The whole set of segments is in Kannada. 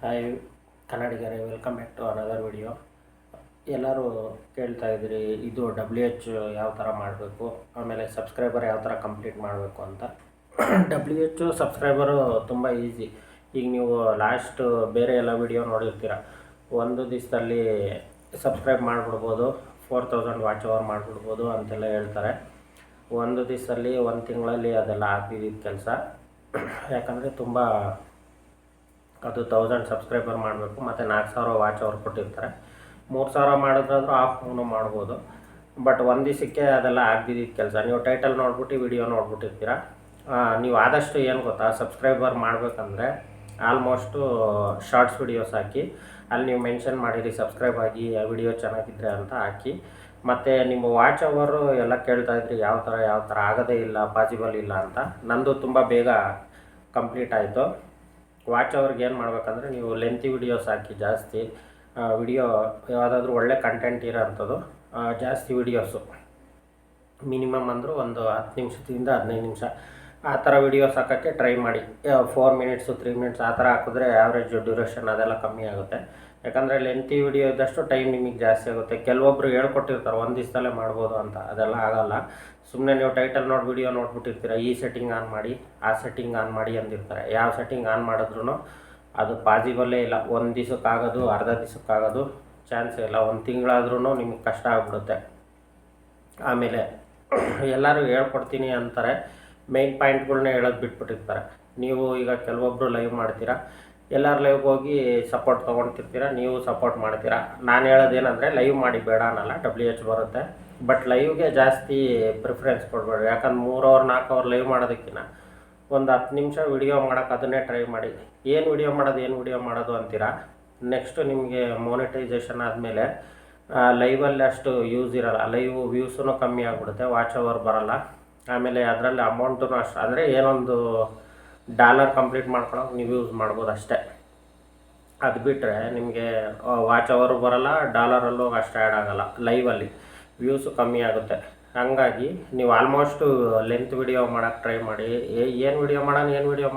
ಹಾಯ್ ಕನ್ನಡಿಗರೇ, welcome back to another video. ಎಲ್ಲರೂ ಕೇಳ್ತಾ ಇದ್ರಿ ಇದು WH ಯಾವ ಥರ ಮಾಡಬೇಕು, ಆಮೇಲೆ ಸಬ್ಸ್ಕ್ರೈಬರ್ ಯಾವ ಥರ ಕಂಪ್ಲೀಟ್ ಮಾಡಬೇಕು ಅಂತ. WH ಸಬ್ಸ್ಕ್ರೈಬರು ತುಂಬ ಈಸಿ. ಈಗ ನೀವು ಲಾಸ್ಟ್ ಬೇರೆ ಎಲ್ಲ ವಿಡಿಯೋ ನೋಡಿರ್ತೀರ, ಒಂದು ದಿವಸದಲ್ಲಿ ಸಬ್ಸ್ಕ್ರೈಬ್ ಮಾಡಿಬಿಡ್ಬೋದು, 4000 ವಾಚ್ ಅವರ್ ಮಾಡಿಬಿಡ್ಬೋದು ಅಂತೆಲ್ಲ ಹೇಳ್ತಾರೆ. ಒಂದು ದಿವಸದಲ್ಲಿ ಒಂದು ತಿಂಗಳಲ್ಲಿ ಅದೆಲ್ಲ ಆಗ್ತಿದ್ದ ಕೆಲಸ. ಯಾಕಂದರೆ ತುಂಬ ಅದು 1000 ಸಬ್ಸ್ಕ್ರೈಬರ್ ಮಾಡಬೇಕು, ಮತ್ತು 4000 ವಾಚ್ ಅವರ್ ಕೊಟ್ಟಿರ್ತಾರೆ. 3000 ಮಾಡಿದ್ರಾದ್ರೂ ಆಫ್ನು ಮಾಡ್ಬೋದು. ಬಟ್ ಒಂದು ದಿವಸಕ್ಕೆ ಅದೆಲ್ಲ ಆಗ್ದಿದ್ದ ಕೆಲಸ. ನೀವು ಟೈಟಲ್ ನೋಡ್ಬಿಟ್ಟು ವಿಡಿಯೋ ನೋಡ್ಬಿಟ್ಟಿರ್ತೀರ. ನೀವು ಆದಷ್ಟು ಏನು ಗೊತ್ತಾ, ಸಬ್ಸ್ಕ್ರೈಬರ್ ಮಾಡಬೇಕಂದ್ರೆ ಆಲ್ಮೋಸ್ಟು ಶಾರ್ಟ್ಸ್ ವಿಡಿಯೋಸ್ ಹಾಕಿ, ಅಲ್ಲಿ ನೀವು ಮೆನ್ಷನ್ ಮಾಡಿರಿ ಸಬ್ಸ್ಕ್ರೈಬ್ ಆಗಿ, ವಿಡಿಯೋ ಚೆನ್ನಾಗಿದ್ದರೆ ಅಂತ ಹಾಕಿ. ಮತ್ತು ನಿಮ್ಮ ವಾಚ್ ಅವರು ಎಲ್ಲ ಕೇಳ್ತಾ ಇದ್ರಿ ಯಾವ ಥರ ಆಗೋದೇ ಇಲ್ಲ, ಪಾಸಿಬಲ್ ಇಲ್ಲ ಅಂತ. ನಂದು ತುಂಬ ಬೇಗ ಕಂಪ್ಲೀಟ್ ಆಯಿತು. ವಾಚ್ ಅವ್ರಿಗೆ ಏನು ಮಾಡಬೇಕಂದ್ರೆ, ನೀವು ಲೆಂತಿ ವಿಡಿಯೋಸ್ ಹಾಕಿ, ಜಾಸ್ತಿ ವಿಡಿಯೋ ಯಾವುದಾದ್ರೂ ಒಳ್ಳೆ ಕಂಟೆಂಟ್ ಇರೋಂಥದ್ದು, ಜಾಸ್ತಿ ವಿಡಿಯೋಸು, ಮಿನಿಮಮ್ ಅಂದರೂ ಒಂದು 10 ನಿಮಿಷದಿಂದ 15 ನಿಮಿಷ ಆ ಥರ ವಿಡಿಯೋಸ್ ಹಾಕೋಕ್ಕೆ ಟ್ರೈ ಮಾಡಿ. 4 ಮಿನಿಟ್ಸು 3 ಮಿನಿಟ್ಸ್ ಆ ಥರ ಹಾಕಿದ್ರೆ ಆ್ಯಾವ್ರೇಜ್ ಡ್ಯೂರೇಷನ್ ಅದೆಲ್ಲ ಕಮ್ಮಿ ಆಗುತ್ತೆ. ಯಾಕಂದರೆ ಲೆಂತಿ ವಿಡಿಯೋ ಇದ್ದಷ್ಟು ಟೈಮ್ ನಿಮಗೆ ಜಾಸ್ತಿ ಆಗುತ್ತೆ. ಕೆಲವೊಬ್ಬರು ಹೇಳ್ಕೊಟ್ಟಿರ್ತಾರೆ ಒಂದು ದಿವಸದಲ್ಲೇ ಮಾಡ್ಬೋದು ಅಂತ, ಅದೆಲ್ಲ ಆಗೋಲ್ಲ. ಸುಮ್ಮನೆ ನೀವು ಟೈಟಲ್ ನೋಡಿ ವಿಡಿಯೋ ನೋಡ್ಬಿಟ್ಟಿರ್ತೀರ, ಈ ಸೆಟ್ಟಿಂಗ್ ಆನ್ ಮಾಡಿ, ಆ ಸೆಟ್ಟಿಂಗ್ ಆನ್ ಮಾಡಿ ಅಂದಿರ್ತಾರೆ. ಯಾವ ಸೆಟ್ಟಿಂಗ್ ಆನ್ ಮಾಡಿದ್ರೂ ಅದು ಪಾಸಿಬಲ್ಲೇ ಇಲ್ಲ. ಒಂದು ದಿವಸಕ್ಕಾಗೋದು, ಅರ್ಧ ದಿವಸಕ್ಕಾಗೋದು ಚಾನ್ಸೇ ಇಲ್ಲ. ಒಂದು ತಿಂಗಳಾದ್ರೂ ನಿಮಗೆ ಕಷ್ಟ ಆಗಿಬಿಡುತ್ತೆ. ಆಮೇಲೆ ಎಲ್ಲರೂ ಹೇಳ್ಕೊಡ್ತೀನಿ ಅಂತಾರೆ, ಮೇನ್ ಪಾಯಿಂಟ್ಗಳ್ನ ಹೇಳೋದು ಬಿಟ್ಬಿಟ್ಟಿರ್ತಾರೆ. ನೀವು ಈಗ ಕೆಲವೊಬ್ಬರು ಲೈವ್ ಮಾಡ್ತೀರಾ, ಎಲ್ಲರ ಲೈವ್ಗೆ ಹೋಗಿ ಸಪೋರ್ಟ್ ತೊಗೊಳ್ತಿರ್ತೀರ, ನೀವು ಸಪೋರ್ಟ್ ಮಾಡ್ತೀರಾ. ನಾನು ಹೇಳೋದೇನೆಂದರೆ, ಲೈವ್ ಮಾಡಿ ಬೇಡ ಅನ್ನಲ್ಲ, WH ಬರುತ್ತೆ. ಬಟ್ ಲೈವ್ಗೆ ಜಾಸ್ತಿ ಪ್ರಿಫರೆನ್ಸ್ ಕೊಡಬೇಡಿ. ಯಾಕಂದ್ರೆ 3 ಅವರ್ 4 ಅವರ್ ಲೈವ್ ಮಾಡೋದಕ್ಕಿಂತ ಒಂದು 10 ನಿಮಿಷ ವಿಡಿಯೋ ಮಾಡೋಕ್ಕೆ ಅದನ್ನೇ ಟ್ರೈ ಮಾಡಿ. ಏನು ವಿಡಿಯೋ ಮಾಡೋದು ಅಂತೀರಾ. ನೆಕ್ಸ್ಟು ನಿಮಗೆ ಮಾನಿಟೈಸೇಷನ್ ಆದಮೇಲೆ ಲೈವಲ್ಲಿ ಅಷ್ಟು ಯೂಸ್ ಇರೋಲ್ಲ, ಲೈವ್ ವ್ಯೂಸೂ ಕಮ್ಮಿ ಆಗಿಬಿಡುತ್ತೆ, ವಾಚ್ ಅವರ್ ಬರೋಲ್ಲ. ಆಮೇಲೆ ಅದರಲ್ಲಿ ಅಮೌಂಟೂ ಅಷ್ಟು, ಅಂದರೆ ಏನೊಂದು $1 ಕಂಪ್ಲೀಟ್ ಮಾಡ್ಕೊಳಕ್ಕೆ ನೀವು ಯೂಸ್ ಮಾಡ್ಬೋದು ಅಷ್ಟೇ. ಅದು ಬಿಟ್ಟರೆ ನಿಮಗೆ ವಾಚ್ ಅವರು ಬರೋಲ್ಲ, $ಅಲ್ಲೂ ಅಷ್ಟು ಆ್ಯಡ್ ಆಗೋಲ್ಲ. ಲೈವಲ್ಲಿ ವ್ಯೂಸು ಕಮ್ಮಿ ಆಗುತ್ತೆ. ಹಾಗಾಗಿ ನೀವು ಆಲ್ಮೋಸ್ಟು ಲೆಂತ್ ವಿಡಿಯೋ ಮಾಡೋಕ್ಕೆ ಟ್ರೈ ಮಾಡಿ. ಏನು ವಿಡಿಯೋ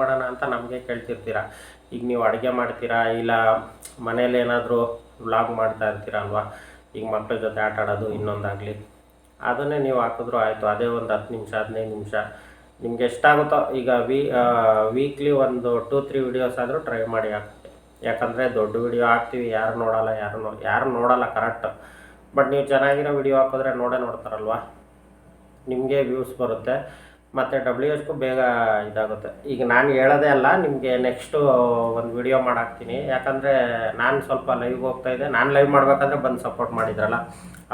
ಮಾಡೋಣ ಅಂತ ನಮಗೆ ಕೇಳ್ತಿರ್ತೀರ. ಈಗ ನೀವು ಅಡುಗೆ ಮಾಡ್ತೀರಾ, ಇಲ್ಲ ಮನೇಲಿ ಏನಾದರೂ ವ್ಲಾಗ್ ಮಾಡ್ತಾ ಇರ್ತೀರ ಅಲ್ವಾ, ಈಗ ಮಕ್ಕಳ ಜೊತೆ ಆಟ ಆಡೋದು ಇನ್ನೊಂದಾಗಲಿ, ಅದನ್ನೇ ನೀವು ಹಾಕಿದ್ರೂ ಆಯಿತು. ಅದೇ ಒಂದು 10 ನಿಮಿಷ 15 ನಿಮಿಷ ನಿಮ್ಗೆ ಎಷ್ಟಾಗುತ್ತೋ. ಈಗ ವೀಕ್ಲಿ ಒಂದು 2-3 ವಿಡಿಯೋಸ್ ಆದರೂ ಟ್ರೈ ಮಾಡಿ ಹಾಕ್ತೀವಿ. ಯಾಕಂದರೆ ದೊಡ್ಡ ವಿಡಿಯೋ ಹಾಕ್ತೀವಿ, ಯಾರು ನೋಡಲ್ಲ ಕರೆಕ್ಟ್. ಬಟ್ ನೀವು ಚೆನ್ನಾಗಿರೋ ವಿಡಿಯೋ ಹಾಕಿದ್ರೆ ನೋಡ್ತಾರಲ್ವ, ನಿಮಗೆ ವ್ಯೂಸ್ ಬರುತ್ತೆ. ಮತ್ತು WHಗೂ ಬೇಗ ಇದಾಗುತ್ತೆ. ಈಗ ನಾನು ಹೇಳೋದೇ ಅಲ್ಲ, ನಿಮಗೆ ನೆಕ್ಸ್ಟು ಒಂದು ವಿಡಿಯೋ ಮಾಡಾಕ್ತೀನಿ. ಯಾಕಂದರೆ ನಾನು ಸ್ವಲ್ಪ ಲೈವ್ಗೆ ಹೋಗ್ತಾಯಿದ್ದೆ, ನಾನು ಲೈವ್ ಮಾಡಬೇಕಾದ್ರೆ ಬಂದು ಸಪೋರ್ಟ್ ಮಾಡಿದ್ರಲ್ಲ,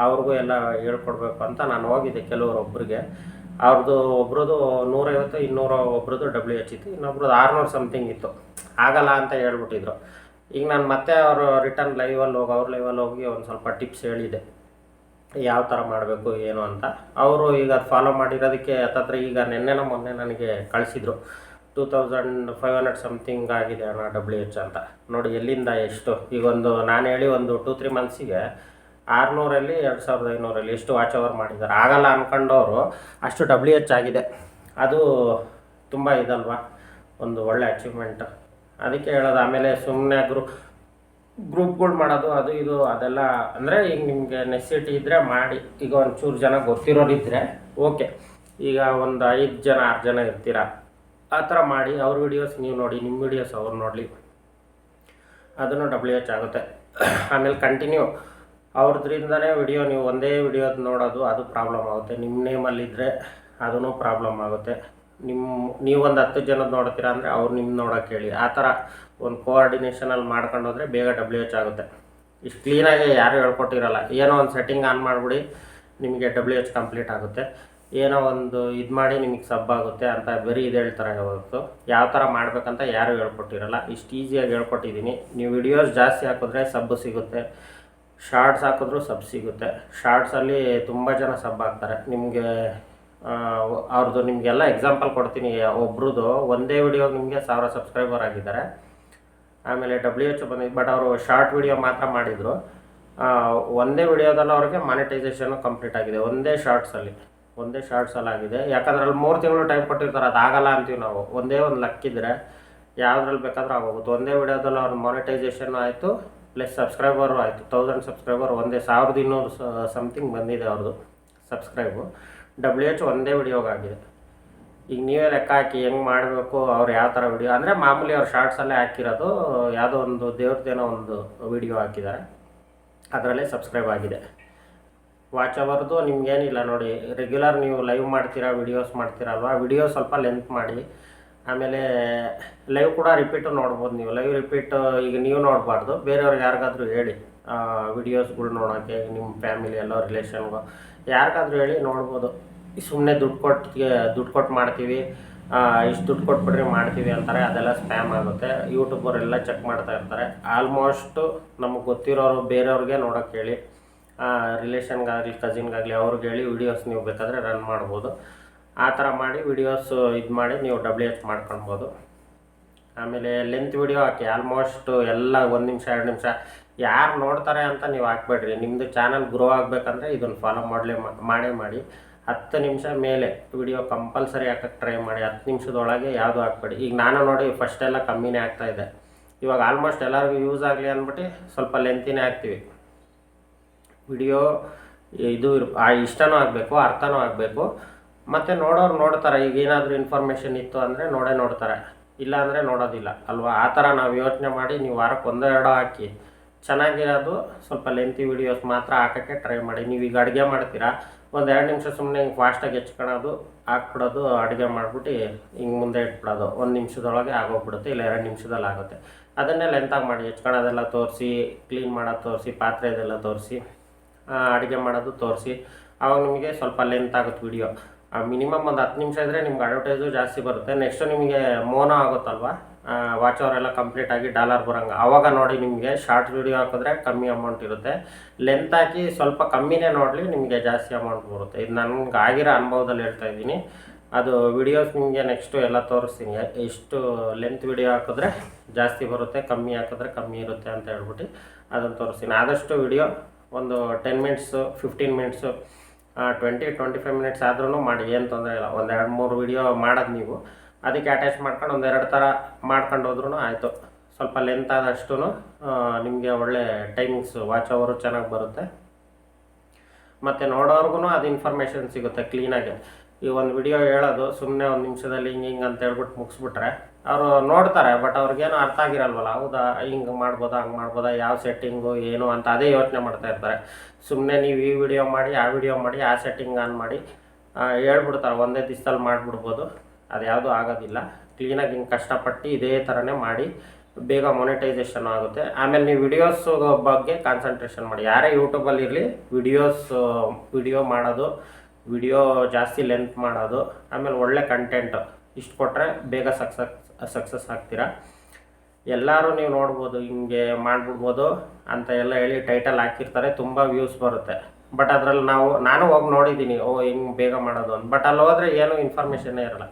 ಅವ್ರಿಗೂ ಎಲ್ಲ ಹೇಳ್ಕೊಡ್ಬೇಕು ಅಂತ ನಾನು ಹೋಗಿದ್ದೆ. ಒಬ್ಬರಿಗೆ ಅವ್ರದ್ದು ಒಬ್ರದ್ದು 150, 200 ಒಬ್ರದ್ದು WH ಇತ್ತು, ಇನ್ನೊಬ್ರದ್ದು 600 ಸಮಥಿಂಗ್ ಇತ್ತು. ಆಗಲ್ಲ ಅಂತ ಹೇಳ್ಬಿಟ್ಟಿದ್ರು. ಈಗ ನಾನು ಮತ್ತೆ ಅವರು ರಿಟರ್ನ್ ಅವ್ರ ಲೈವಲ್ಲಿ ಹೋಗಿ ಒಂದು ಸ್ವಲ್ಪ ಟಿಪ್ಸ್ ಹೇಳಿದೆ, ಯಾವ ಥರ ಮಾಡಬೇಕು ಏನು ಅಂತ. ಅವರು ಈಗ ಅದು ಫಾಲೋ ಮಾಡಿರೋದಕ್ಕೆ ಹತ್ತತ್ರ ಈಗ ಮೊನ್ನೆ ನನಗೆ ಕಳಿಸಿದ್ರು 2500 ಸಮಥಿಂಗ್ ಆಗಿದೆ ಅಣ್ಣ WH ಅಂತ. ನೋಡಿ ಎಲ್ಲಿಂದ ಎಷ್ಟು. ಈಗ ನಾನು ಹೇಳಿ ಒಂದು 2-3 ಮಂತ್ಸಿಗೆ 600ರಲ್ಲಿ 2500ರಲ್ಲಿ ಎಷ್ಟು ವಾಚ್ ಅವರ್ ಮಾಡಿದ್ದಾರೆ. ಆಗಲ್ಲ ಅಂದ್ಕೊಂಡವರು ಅಷ್ಟು WH ಆಗಿದೆ. ಅದು ತುಂಬ ಇದಲ್ವಾ, ಒಂದು ಒಳ್ಳೆ ಅಚೀವ್ಮೆಂಟ್. ಅದಕ್ಕೆ ಹೇಳೋದು. ಆಮೇಲೆ ಸುಮ್ಮನೆ ಗ್ರೂಪ್ಗಳು ಮಾಡೋದು, ಅದು ಇದು ಅದೆಲ್ಲ ಅಂದರೆ, ಈಗ ನಿಮಗೆ ನೆಸೆಸಿಟಿ ಇದ್ದರೆ ಮಾಡಿ. ಈಗ ಒಂಚೂರು ಜನ ಗೊತ್ತಿರೋರಿದ್ದರೆ ಓಕೆ. ಈಗ ಒಂದು 5 ಜನ 6 ಜನ ಇರ್ತೀರ, ಆ ಥರ ಮಾಡಿ. ಅವ್ರ ವೀಡಿಯೋಸ್ ನೀವು ನೋಡಿ, ನಿಮ್ಮ ವೀಡಿಯೋಸ್ ಅವ್ರು ನೋಡಲಿ, ಅದನ್ನು WH ಆಗುತ್ತೆ. ಆಮೇಲೆ ಕಂಟಿನ್ಯೂ ಅವ್ರದ್ರಿಂದನೇ ವಿಡಿಯೋ, ನೀವು ಒಂದೇ ವಿಡಿಯೋದು ನೋಡೋದು, ಅದು ಪ್ರಾಬ್ಲಮ್ ಆಗುತ್ತೆ. ನಿಮ್ಮ ನೇಮಲ್ಲಿದ್ದರೆ ಅದೂ ಪ್ರಾಬ್ಲಮ್ ಆಗುತ್ತೆ. ನೀವೊಂದು 10 ಜನದ ನೋಡ್ತೀರಾ ಅಂದರೆ ಅವ್ರು ನಿಮ್ಮ ನೋಡೋಕೆ ಹೇಳಿ. ಆ ಥರ ಒಂದು ಕೋಆರ್ಡಿನೇಷನಲ್ಲಿ ಮಾಡ್ಕೊಂಡು ಹೋದರೆ ಬೇಗ WH ಆಗುತ್ತೆ. ಇಷ್ಟು ಕ್ಲೀನಾಗಿ ಯಾರು ಹೇಳ್ಕೊಟ್ಟಿರಲ್ಲ. ಏನೋ ಒಂದು ಸೆಟ್ಟಿಂಗ್ ಆನ್ ಮಾಡಿಬಿಡಿ, ನಿಮಗೆ WH ಕಂಪ್ಲೀಟ್ ಆಗುತ್ತೆ. ಏನೋ ಒಂದು ಇದು ಮಾಡಿ ನಿಮಗೆ ಸಬ್ ಆಗುತ್ತೆ ಅಂತ ಬರೀ ಇದು ಹೇಳ್ತಾರೆ. ಯಾವತ್ತು ಯಾವ ಥರ ಮಾಡಬೇಕಂತ ಯಾರು ಹೇಳ್ಕೊಟ್ಟಿರಲ್ಲ. ಇಷ್ಟು ಈಸಿಯಾಗಿ ಹೇಳ್ಕೊಟ್ಟಿದ್ದೀನಿ. ನೀವು ವಿಡಿಯೋಸ್ ಜಾಸ್ತಿ ಹಾಕಿದ್ರೆ ಸಬ್ ಸಿಗುತ್ತೆ, ಶಾರ್ಟ್ಸ್ ಹಾಕಿದ್ರೂ ಸಬ್ ಸಿಗುತ್ತೆ. ಶಾರ್ಟ್ಸಲ್ಲಿ ತುಂಬ ಜನ ಸಬ್ ಆಗ್ತಾರೆ. ನಿಮಗೆ ಅವ್ರದ್ದು ನಿಮಗೆಲ್ಲ ಎಕ್ಸಾಂಪಲ್ ಕೊಡ್ತೀನಿ. ಒಬ್ರದ್ದು ಒಂದೇ ವಿಡಿಯೋಗೆ ನಿಮಗೆ 1000 ಸಬ್ಸ್ಕ್ರೈಬರ್ ಆಗಿದ್ದಾರೆ. ಆಮೇಲೆ WH ಬಂದಿದ್ದು, ಬಟ್ ಅವರು ಶಾರ್ಟ್ ವಿಡಿಯೋ ಮಾತ್ರ ಮಾಡಿದರು. ಒಂದೇ ವಿಡಿಯೋದಲ್ಲಿ ಅವ್ರಿಗೆ ಮಾನಿಟೈಸೇಷನ್ನು ಕಂಪ್ಲೀಟ್ ಆಗಿದೆ, ಒಂದೇ ಶಾರ್ಟ್ಸಲ್ಲಿ ಆಗಿದೆ. ಯಾಕಂದ್ರೆ ಅಲ್ಲಿ 3 ತಿಂಗಳು ಟೈಮ್ ಕೊಟ್ಟಿರ್ತಾರೆ. ಅದು ಆಗಲ್ಲ ಅಂತೀವಿ ನಾವು. ಒಂದೇ ಒಂದು ಲಕ್ಕಿದ್ರೆ ಯಾವುದ್ರಲ್ಲಿ ಬೇಕಾದರೂ ಆಗೋಗುತ್ತೆ. ಒಂದೇ ವಿಡಿಯೋದಲ್ಲಿ ಅವ್ರ ಮಾನಿಟೈಸೇಷನ್ ಆಯಿತು, ಪ್ಲಸ್ ಸಬ್ಸ್ಕ್ರೈಬರು ಆಯಿತು. 1000 ಸಬ್ಸ್ಕ್ರೈಬರ್ ಒಂದೇ 1200 ಸಮಥಿಂಗ್ ಬಂದಿದೆ ಅವ್ರದ್ದು ಸಬ್ಸ್ಕ್ರೈಬು. WH ಒಂದೇ ವಿಡಿಯೋಗಾಗಿದೆ. ಈಗ ನೀವೇ ಲೆಕ್ಕ ಹಾಕಿ ಹೆಂಗೆ ಮಾಡಬೇಕು, ಅವ್ರು ಯಾವ ಥರ ವಿಡಿಯೋ ಅಂದರೆ ಮಾಮೂಲಿ ಅವ್ರು ಶಾರ್ಟ್ಸಲ್ಲೇ ಹಾಕಿರೋದು. ಯಾವುದೋ ಒಂದು ದೇವ್ರದ್ದೇನೋ ಒಂದು ವಿಡಿಯೋ ಹಾಕಿದ್ದಾರೆ, ಅದರಲ್ಲೇ ಸಬ್ಸ್ಕ್ರೈಬ್ ಆಗಿದೆ. ವಾಚ್ ಅವರ್ದು ನಿಮ್ಗೇನಿಲ್ಲ ನೋಡಿ, ರೆಗ್ಯುಲರ್ ನೀವು ಲೈವ್ ಮಾಡ್ತೀರಾ, ವಿಡಿಯೋಸ್ ಮಾಡ್ತೀರಲ್ವ, ವಿಡಿಯೋ ಸ್ವಲ್ಪ ಲೆಂತ್ ಮಾಡಿ. ಆಮೇಲೆ ಲೈವ್ ಕೂಡ ರಿಪೀಟು ನೋಡ್ಬೋದು ನೀವು. ಲೈವ್ ರಿಪೀಟ್ ಈಗ ನೀವು ನೋಡಬಾರ್ದು, ಬೇರೆಯವ್ರಿಗೆ ಯಾರಿಗಾದ್ರೂ ಹೇಳಿ ವಿಡಿಯೋಸ್ಗಳು ನೋಡೋಕ್ಕೆ, ನಿಮ್ಮ ಫ್ಯಾಮಿಲಿ ಎಲ್ಲೋ ರಿಲೇಷನ್ಗೋ ಯಾರಿಗಾದ್ರೂ ಹೇಳಿ ನೋಡ್ಬೋದು. ಸುಮ್ಮನೆ ದುಡ್ಡು ಕೊಟ್ಟು ಮಾಡ್ತೀವಿ, ಇಷ್ಟು ದುಡ್ಡು ಕೊಟ್ಬಿಟ್ರೆ ಮಾಡ್ತೀವಿ ಅಂತಾರೆ, ಅದೆಲ್ಲ ಸ್ಪ್ಯಾಮ್ ಆಗುತ್ತೆ. ಯೂಟ್ಯೂಬರೆಲ್ಲ ಚೆಕ್ ಮಾಡ್ತಾ ಇರ್ತಾರೆ. ಆಲ್ಮೋಸ್ಟು ನಮಗೆ ಗೊತ್ತಿರೋರು ಬೇರೆಯವ್ರಿಗೆ ನೋಡೋಕ್ಕೆ ಹೇಳಿ, ರಿಲೇಷನ್ಗಾಗಲಿ ಕಸಿನ್ಗಾಗಲಿ ಅವ್ರಿಗೆ ಹೇಳಿ ವಿಡಿಯೋಸ್ ನೀವು ಬೇಕಾದರೆ ರನ್ ಮಾಡ್ಬೋದು. ಆ ಥರ ಮಾಡಿ ವಿಡಿಯೋಸ್ ಇದು ಮಾಡಿ ನೀವು WH ಮಾಡ್ಕೊಳ್ಬೋದು. ಆಮೇಲೆ ಲೆಂತ್ ವಿಡಿಯೋ ಹಾಕಿ, ಆಲ್ಮೋಸ್ಟ್ ಎಲ್ಲ 1 ನಿಮಿಷ 2 ನಿಮಿಷ ಯಾರು ನೋಡ್ತಾರೆ ಅಂತ ನೀವು ಹಾಕ್ಬೇಡ್ರಿ. ನಿಮ್ಮದು ಚಾನಲ್ ಗ್ರೋ ಆಗಬೇಕಂದ್ರೆ ಇದನ್ನು ಫಾಲೋ ಮಾಡಿ 10 ನಿಮಿಷ ಮೇಲೆ ವಿಡಿಯೋ ಕಂಪಲ್ಸರಿ ಹಾಕಕ್ಕೆ ಟ್ರೈ ಮಾಡಿ. 10 ನಿಮಿಷದೊಳಗೆ ಯಾವುದು ಹಾಕ್ಬೇಡಿ. ಈಗ ನಾನು ನೋಡಿ ಫಸ್ಟೆಲ್ಲ ಕಮ್ಮಿನೇ ಆಗ್ತಾಯಿದೆ, ಇವಾಗ ಆಲ್ಮೋಸ್ಟ್ ಎಲ್ಲರಿಗೂ ಯೂಸ್ ಆಗಲಿ ಅಂದ್ಬಿಟ್ಟು ಸ್ವಲ್ಪ ಲೆಂತಿನೇ ಹಾಕ್ತೀವಿ ವಿಡಿಯೋ. ಇದು ಇಷ್ಟನೂ ಆಗಬೇಕು, ಅರ್ಥನೂ ಆಗಬೇಕು, ಮತ್ತು ನೋಡೋರು ನೋಡ್ತಾರೆ. ಈಗ ಏನಾದರೂ ಇನ್ಫಾರ್ಮೇಷನ್ ಇತ್ತು ಅಂದರೆ ನೋಡ್ತಾರೆ, ಇಲ್ಲ ಅಂದರೆ ನೋಡೋದಿಲ್ಲ ಅಲ್ವಾ. ಆ ಥರ ನಾವು ಯೋಚನೆ ಮಾಡಿ ನೀವು ವಾರಕ್ಕೆ 1-2 ಹಾಕಿ, ಚೆನ್ನಾಗಿರೋದು ಸ್ವಲ್ಪ ಲೆಂತಿ ವೀಡಿಯೋಸ್ ಮಾತ್ರ ಹಾಕೋಕ್ಕೆ ಟ್ರೈ ಮಾಡಿ. ನೀವು ಈಗ ಅಡುಗೆ ಮಾಡ್ತೀರಾ, 1-2 ನಿಮಿಷ ಸುಮ್ಮನೆ ಹಿಂಗೆ ಫಾಸ್ಟಾಗಿ ಹೆಚ್ಕೊಳ್ಳೋದು, ಹಾಕ್ಬಿಡೋದು, ಅಡುಗೆ ಮಾಡಿಬಿಟ್ಟು ಹಿಂಗೆ ಮುಂದೆ ಇಟ್ಬಿಡೋದು. 1 ನಿಮಿಷದೊಳಗೆ ಆಗೋಗ್ಬಿಡುತ್ತೆ, ಇಲ್ಲ 2 ನಿಮಿಷದಲ್ಲಿ ಆಗುತ್ತೆ. ಅದನ್ನೇ ಲೆಂತಾಗಿ ಮಾಡಿ, ಹೆಚ್ಕೊಳ್ಳೋದೆಲ್ಲ ತೋರಿಸಿ, ಕ್ಲೀನ್ ಮಾಡೋದು ತೋರಿಸಿ, ಪಾತ್ರೆ ಇದೆಲ್ಲ ತೋರಿಸಿ, ಅಡುಗೆ ಮಾಡೋದು ತೋರಿಸಿ. ಆವಾಗ ನಿಮಗೆ ಸ್ವಲ್ಪ ಲೆಂತ್ ಆಗುತ್ತೆ ವಿಡಿಯೋ. ಮಿನಿಮಮ್ ಒಂದು 10 ನಿಮಿಷ ಇದ್ದರೆ ನಿಮ್ಗೆ ಅಡ್ವರ್ಟೈಸು ಜಾಸ್ತಿ ಬರುತ್ತೆ. ನೆಕ್ಸ್ಟು ನಿಮಗೆ ಮೋನೋ ಆಗುತ್ತಲ್ವ, ವಾಚ್ ಅವರೆಲ್ಲ ಕಂಪ್ಲೀಟಾಗಿ ಡಾಲರ್ ಬರೋಂಗೆ, ಆವಾಗ ನೋಡಿ ನಿಮಗೆ ಶಾರ್ಟ್ ವಿಡಿಯೋ ಹಾಕಿದ್ರೆ ಕಮ್ಮಿ ಅಮೌಂಟ್ ಇರುತ್ತೆ. ಲೆಂತ್ ಹಾಕಿ ಸ್ವಲ್ಪ ಕಮ್ಮಿನೇ ನೋಡಲಿ, ನಿಮಗೆ ಜಾಸ್ತಿ ಅಮೌಂಟ್ ಬರುತ್ತೆ. ಇದು ನನಗೆ ಆಗಿರೋ ಅನುಭವದಲ್ಲಿ ಹೇಳ್ತಾ ಇದ್ದೀನಿ. ಅದು ವಿಡಿಯೋಸ್ ನಿಮಗೆ ನೆಕ್ಸ್ಟು ಎಲ್ಲ ತೋರಿಸ್ತೀನಿ, ಎಷ್ಟು ಲೆಂತ್ ವಿಡಿಯೋ ಹಾಕಿದ್ರೆ ಜಾಸ್ತಿ ಬರುತ್ತೆ, ಕಮ್ಮಿ ಹಾಕಿದ್ರೆ ಕಮ್ಮಿ ಇರುತ್ತೆ ಅಂತ ಹೇಳ್ಬಿಟ್ಟು ಅದನ್ನು ತೋರಿಸ್ತೀನಿ. ಆದಷ್ಟು ವಿಡಿಯೋ ಒಂದು 10 ಮಿನಿಟ್ಸು 15 ಮಿನಿಟ್ಸು 20-25 ಮಿನಿಟ್ಸ್ ಆದ್ರೂ ಮಾಡಿ, ಏನು ತೊಂದರೆ ಇಲ್ಲ. 1-2-3 ವಿಡಿಯೋ ಮಾಡೋದು ನೀವು ಅದಕ್ಕೆ ಅಟ್ಯಾಚ್ ಮಾಡ್ಕೊಂಡು 1-2 ಥರ ಮಾಡ್ಕೊಂಡು ಹೋದ್ರೂ ಆಯಿತು. ಸ್ವಲ್ಪ ಲೆಂತ್ ಆದಷ್ಟು ನಿಮಗೆ ಒಳ್ಳೆ ಟೈಮಿಂಗ್ಸು ವಾಚ್ ಅವರು ಚೆನ್ನಾಗಿ ಬರುತ್ತೆ, ಮತ್ತು ನೋಡೋರ್ಗು ಅದು ಇನ್ಫಾರ್ಮೇಷನ್ ಸಿಗುತ್ತೆ ಕ್ಲೀನಾಗಿ. ಈ ಒಂದು ವಿಡಿಯೋ ಹೇಳೋದು ಸುಮ್ಮನೆ 1 ನಿಮಿಷದಲ್ಲಿ ಹಿಂಗೆ ಅಂತ ಹೇಳ್ಬಿಟ್ಟು ಮುಗಿಸ್ಬಿಟ್ರೆ ಅವರು ನೋಡ್ತಾರೆ, ಬಟ್ ಅವ್ರಿಗೇನು ಅರ್ಥ ಆಗಿರಲ್ವಲ್ಲ. ಹೌದಾ, ಹಿಂಗೆ ಮಾಡ್ಬೋದಾ, ಹಂಗೆ ಮಾಡ್ಬೋದಾ, ಯಾವ ಸೆಟ್ಟಿಂಗು ಏನು ಅಂತ ಅದೇ ಯೋಚನೆ ಮಾಡ್ತಾ ಇರ್ತಾರೆ. ಸುಮ್ಮನೆ ನೀವು ಈ ವಿಡಿಯೋ ಮಾಡಿ, ಆ ವಿಡಿಯೋ ಮಾಡಿ, ಆ ಸೆಟ್ಟಿಂಗ್ ಆನ್ ಮಾಡಿ ಹೇಳ್ಬಿಡ್ತಾರೆ. ಒಂದೇ ದಿವಸದಲ್ಲಿ ಮಾಡಿಬಿಡ್ಬೋದು, ಅದು ಯಾವುದೂ ಆಗೋದಿಲ್ಲ. ಕ್ಲೀನಾಗಿ ಹಿಂಗೆ ಕಷ್ಟಪಟ್ಟು ಇದೇ ಥರನೇ ಮಾಡಿ, ಬೇಗ ಮೊನಿಟೈಸೇಷನ್ ಆಗುತ್ತೆ. ಆಮೇಲೆ ನೀವು ವಿಡಿಯೋಸ್ ಬಗ್ಗೆ ಕಾನ್ಸಂಟ್ರೇಷನ್ ಮಾಡಿ. ಯಾರೇ ಯೂಟ್ಯೂಬಲ್ಲಿ ಇರಲಿ, ವಿಡಿಯೋ ಮಾಡೋದು, ವಿಡಿಯೋ ಜಾಸ್ತಿ ಲೆಂತ್ ಮಾಡೋದು, ಆಮೇಲೆ ಒಳ್ಳೆ ಕಂಟೆಂಟ್ ಇಷ್ಟು ಕೊಟ್ಟರೆ ಬೇಗ ಸಕ್ಸಸ್ ಆಗ್ತೀರಾ. ಎಲ್ಲರೂ ನೀವು ನೋಡ್ಬೋದು, ಹಿಂಗೆ ಮಾಡಿಬಿಡ್ಬೋದು ಅಂತ ಎಲ್ಲ ಹೇಳಿ ಟೈಟಲ್ ಹಾಕಿರ್ತಾರೆ, ತುಂಬ ವ್ಯೂಸ್ ಬರುತ್ತೆ. ಬಟ್ ಅದರಲ್ಲಿ ನಾನು ಹೋಗಿ ನೋಡಿದ್ದೀನಿ, ಹಿಂಗೆ ಬೇಗ ಮಾಡೋದು ಅಂತ. ಬಟ್ ಅಲ್ಲಿ ಹೋದರೆ ಏನೂ ಇನ್ಫಾರ್ಮೇಷನ್ನೇ ಇರೋಲ್ಲ.